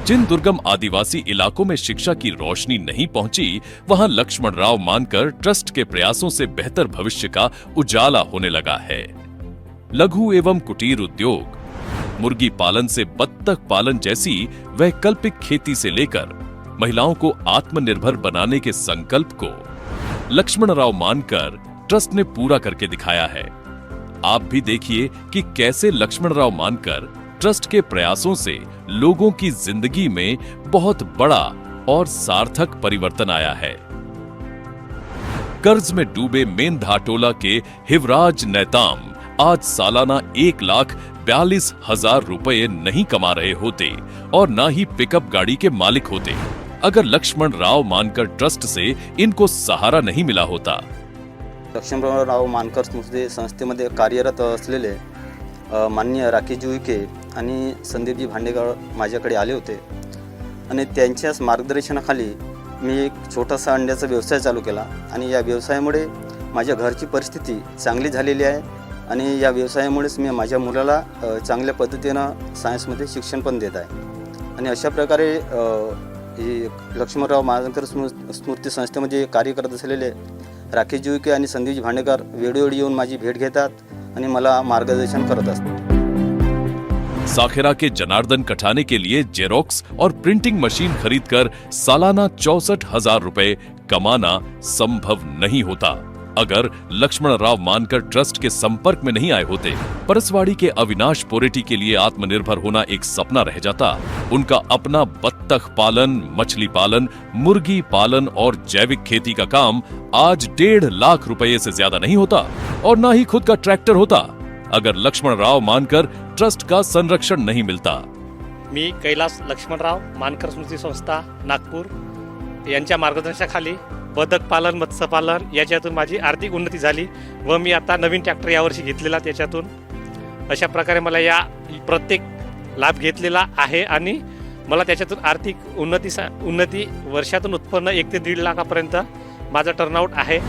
जिन दुर्गम आदिवासी इलाकों में शिक्षा की रोशनी नहीं पहुंची, वहां लक्ष्मण राव मानकर ट्रस्ट के प्रयासों से बेहतर भविष्य का उजाला होने लगा है। लघु एवं कुटीर उद्योग, मुर्गी पालन से बत्तख पालन जैसी वैकल्पिक खेती से लेकर महिलाओं को आत्मनिर्भर बनाने के संकल्प को लक्ष्मण राव मानकर ट्रस्ट ने पूरा करके दिखाया है। आप भी देखिए कि कैसे लक्ष्मण राव मानकर ट्रस्ट के प्रयासों से लोगों की जिंदगी में बहुत बड़ा और सार्थक परिवर्तन आया है। कर्ज में डूबे मेंधाटोला के हिवराज नेताम आज सालाना 1,42,000 रुपए नहीं कमा रहे होते और ना ही पिकअप गाड़ी के मालिक होते अगर लक्ष्मण राव मानकर ट्रस्ट से इनको सहारा नहीं मिला होता। लक्ष्मण राव मानकर स्मृती संस्थेमध्ये कार्यरत असलेले माननीय राकेशजी उईके आणि संदीपजी भांडेकर माझ्याकडे आले होते आणि त्यांच्याच मार्गदर्शनाखाली मी एक छोटासा अंड्याचा व्यवसाय चालू केला आणि या व्यवसायामुळे माझ्या घरची परिस्थिती चांगली झालेली आहे आणि या व्यवसायामुळेच मी माझ्या मुलाला चांगल्या पद्धतीनं सायन्समध्ये शिक्षण पण देत आहे आणि अशा प्रकारे लक्ष्मणराव मानकर स्मृती संस्थेमध्ये कार्य करत असलेले राकेशजी उईके आणि संदीपजी भांडेकर वेळोवेळी येऊन माझी भेट घेतात आणि मला मार्गदर्शन करत असतात। साखेरा के जनार्दन कठाने के लिए जेरोक्स और प्रिंटिंग मशीन खरीदकर सालाना 64,000 रुपए कमाना संभव नहीं होता अगर लक्ष्मण राव मानकर ट्रस्ट के संपर्क में नहीं आए होते। परसवाड़ी के अविनाश पोरेटी के लिए आत्मनिर्भर होना एक सपना रह जाता। उनका अपना बत्तख पालन, मछली पालन, मुर्गी पालन और जैविक खेती का काम आज 1.5 लाख रुपए से ज्यादा नहीं होता और ना ही खुद का ट्रैक्टर होता अगर लक्ष्मण राव मानकर ट्रस्ट का संरक्षण नहीं मिलता। मी कैलास लक्ष्मणराव मानकर स्मृती संस्था नागपूर यांच्या मार्गदर्शनाखाली बदक पालन, मत्स्यपालन याच्यातून माझी आर्थिक उन्नती झाली व मी आता नवीन ट्रॅक्टर यावर्षी घेतलेला त्याच्यातून अशा प्रकारे मला या प्रत्येक लाभ घेतलेला आहे आणि मला त्याच्यातून आर्थिक उन्नती वर्षातून उत्पन्न 1 ते 1.5 लाखापर्यंत माझा टर्नआउट आहे।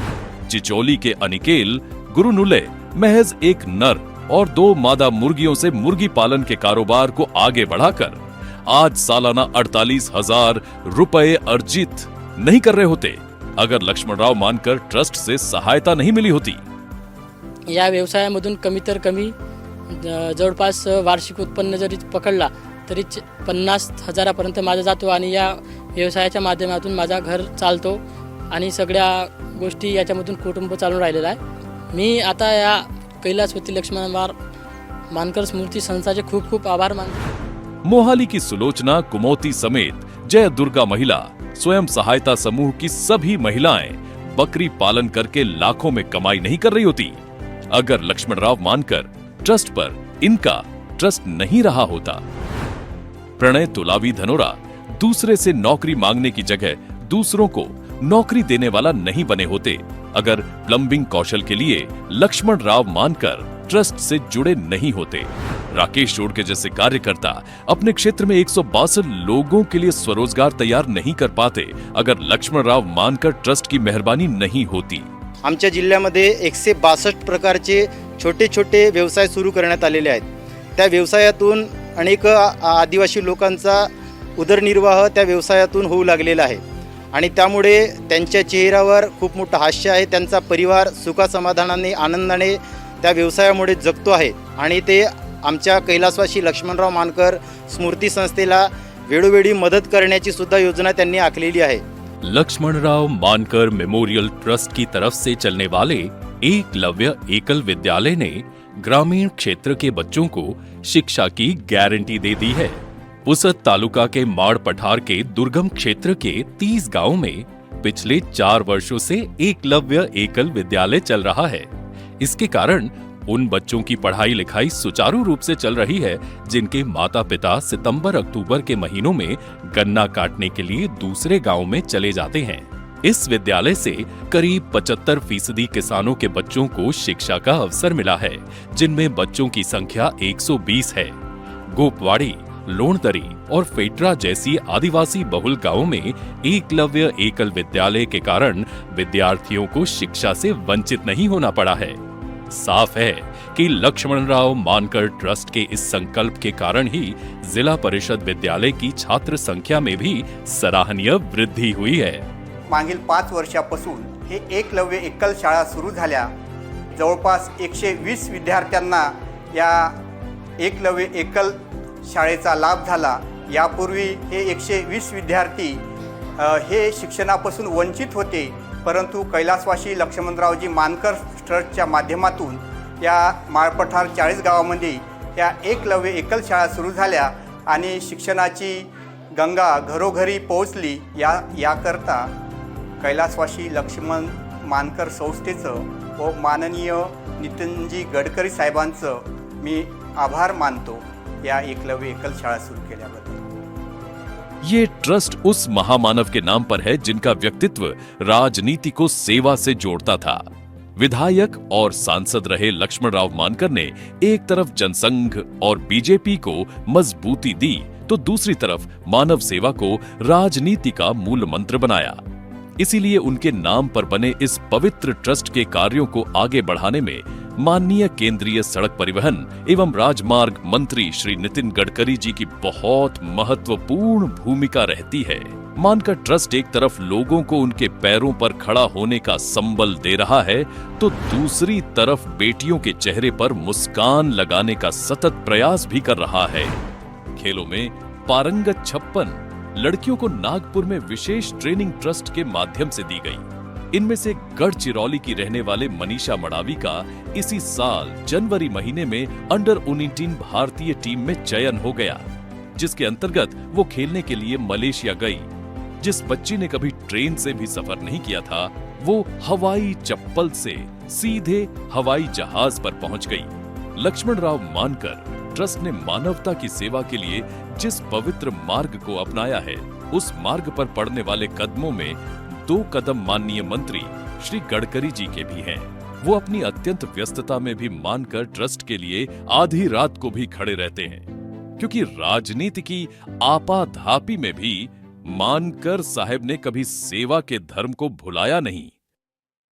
चिचोली के अनिकेल गुरुनुले महज एक नर और 2 मादा मुर्गियों से मुर्गी पालन के कारोबार को आगे बढ़ाकर आज सालाना 48,000 रुपए अर्जित नहीं कर रहे होते अगर लक्ष्मणराव मानकर ट्रस्ट से सहायता नहीं मिली होती। या व्यवसायामधून कमी तर कमी जवळपास वार्षिक उत्पन्न जरी पकडला तरी 50,000पर्यंत माझा जातो आणि या व्यवसायाच्या माध्यमातून माझा घर चालतो आणि सगळ्या गोष्टी याच्यामधून कुटुंब चालून राहिलेला आहे। मी आता या कैलासवती लक्ष्मण मानकर स्मृती संस्थाचे खूप खूप आभार मानतो। मोहाली की सुलोचना कुमोती समेत जय दुर्गा महिला स्वयं सहायता समूह की सभी महिलाएं बकरी पालन करके लाखों में कमाई नहीं कर रही होती अगर लक्ष्मणराव मानकर ट्रस्ट पर इनका ट्रस्ट नहीं रहा होता। प्रणय तुलावी धनोरा दूसरे से नौकरी मांगने की जगह दूसरों को नौकरी देने वाला नहीं बने होते अगर प्लम्बिंग कौशल के लिए लक्ष्मण राव मानकर ट्रस्ट से जुड़े नहीं होते। राकेश जोड़के जैसे कार्यकर्ता अपने क्षेत्र में 162 लोगों के लिए स्वरोजगार तैयार नहीं कर पाते अगर लक्ष्मण राव मानकर ट्रस्ट की मेहरबानी नहीं होती। आमच्या जिल्ह्यामध्ये 162 प्रकारचे छोटे छोटे व्यवसाय सुरू करण्यात आलेले आहेत। त्या व्यवसायातून अनेक आदिवासी लोकांचा उदरनिर्वाह त्या व्यवसायातून होऊ लागलेला आहे आणि त्यामुळे त्यांच्या चेहऱ्यावर खूप मोठं हास्य आहे। त्यांचा परिवार सुखासमाधानाने आनंदाने त्या व्यवसायामुळे जगतो आहे आणि ते आमच्या कैलासवासी लक्ष्मणराव मानकर स्मृती संस्थेला वेळोवेळी मदत करण्याची सुद्धा योजना त्यांनी आखलेली आहे। लक्ष्मणराव मानकर मेमोरियल ट्रस्ट की तरफ से चलने वाले एकलव्य एकल विद्यालय ने ग्रामीण क्षेत्र के बच्चों को शिक्षा की गारंटी दे दी है। पुसद तालुका के माड़ पठार के दुर्गम क्षेत्र के 30 गांवों में पिछले 4 वर्षों से एकलव्य एकल विद्यालय चल रहा है। इसके कारण उन बच्चों की पढ़ाई लिखाई सुचारू रूप से चल रही है जिनके माता पिता सितंबर-अक्टूबर के महीनों में गन्ना काटने के लिए दूसरे गांव में चले जाते हैं। इस विद्यालय से करीब 75% किसानों के बच्चों को शिक्षा का अवसर मिला है, जिनमें बच्चों की संख्या 120 है। गोपवाड़ी, लोणदरी और फेटरा जैसी आदिवासी बहुल गांवों में एकलव्य एकल विद्यालय के कारण विद्यार्थियों को शिक्षा से वंचित नहीं होना पड़ा है। साफ है कि लक्ष्मणराव मानकर ट्रस्ट के इस संकल्प के कारण ही जिला परिषद विद्यालय की छात्र संख्या में भी सराहनीय वृद्धि हुई है। मागील 5 वर्षापासून हे एकलव्य एकल शाळा सुरू झाल्या। जवळपास 120 विद्यार्थ्यांना या एकलव्य एकल शाळेचा लाभ झाला। यापूर्वी हे 120 विद्यार्थी हे शिक्षणापासून वंचित होते, परंतु कैलासवासी लक्ष्मणरावजी मानकर ट्रस्टच्या माध्यमातून या माळपठार 40 गावामध्ये या एकलव्य एकल शाळा सुरू झाल्या आणि शिक्षणाची गंगा घरोघरी पोहोचली। याकरता कैलासवासी लक्ष्मण मानकर संस्थेचं व माननीय नितीनजी गडकरी साहेबांचं मी आभार मानतो या एकलव्य एकल शाळा सुरू केल्याबद्दल। ये ट्रस्ट उस महामानव के नाम पर है जिनका व्यक्तित्व राजनीति को सेवा से जोड़ता था। विधायक और सांसद रहे लक्ष्मणराव मानकर ने एक तरफ जनसंघ और बीजेपी को मजबूती दी, तो दूसरी तरफ मानव सेवा को राजनीति का मूल मंत्र बनाया। इसीलिए उनके नाम पर बने इस पवित्र ट्रस्ट के कार्यों को आगे बढ़ाने में माननीय केंद्रीय सड़क परिवहन एवं राजमार्ग मंत्री श्री नितिन गडकरी जी की बहुत महत्वपूर्ण भूमिका रहती है। मानकर ट्रस्ट एक तरफ लोगों को उनके पैरों पर खड़ा होने का संबल दे रहा है, तो दूसरी तरफ बेटियों के चेहरे पर मुस्कान लगाने का सतत प्रयास भी कर रहा है। खेलों में पारंगत 56 लड़कियों को नागपुर में विशेष ट्रेनिंग ट्रस्ट के माध्यम से दी गई। इनमें से गढ़चिरौली की रहने वाले मनीषा मडावी का इसी साल जनवरी महीने में अंडर 19 भारतीय टीम में चयन हो गया, जिसके अंतर्गत वो खेलने के लिए मलेशिया गई। जिस बच्ची ने कभी ट्रेन से भी सफर नहीं किया था, वो हवाई चप्पल से सीधे हवाई जहाज पर पहुंच गई। लक्ष्मणराव मानकर ट्रस्ट ने मानवता की सेवा के लिए जिस पवित्र मार्ग को अपनाया है, उस मार्ग पर पड़ने वाले कदमों में 2 कदम माननीय मंत्री श्री गडकरी जी के भी हैं। वो अपनी अत्यंत व्यस्तता में भी मानकर ट्रस्ट के लिए आधी रात को भी खड़े रहते हैं, क्योंकि राजनीति की आपाधापी में भी मानकर साहब ने कभी सेवा के धर्म को भुलाया नहीं।